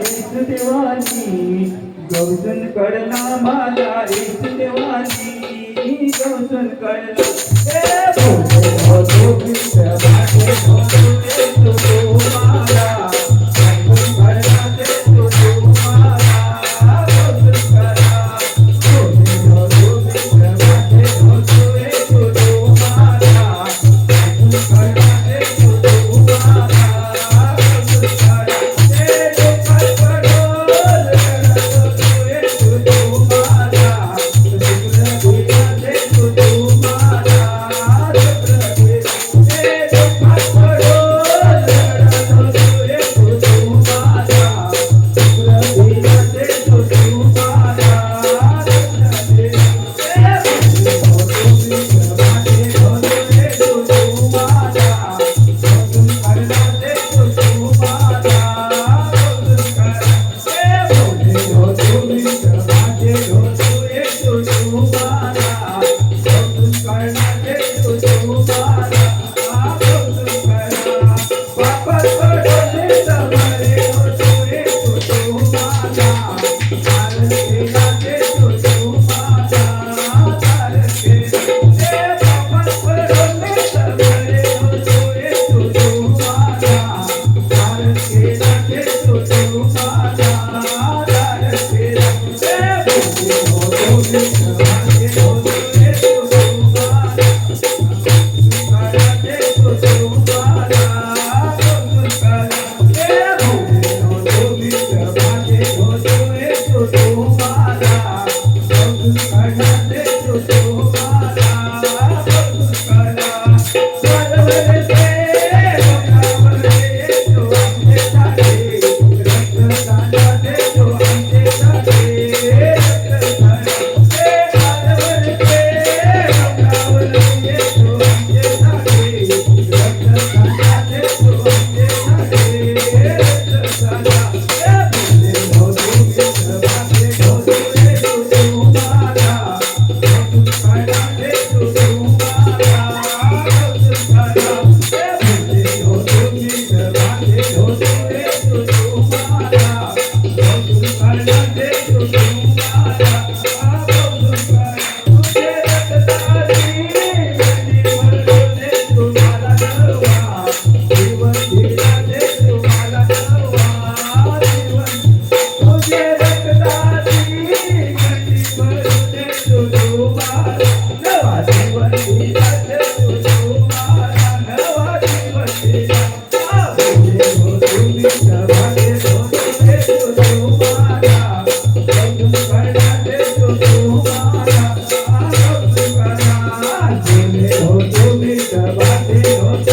इष्ट देवानी गौसन करना माला इष्ट देवानी गौसन करना हे भोले हो तो कृष्ण बाटे हो तो माला गौसन करना दे तो माला गौसन करना भोले हो तो कृष्ण बाटे हो तो माला गौसन करना दे तो माला हो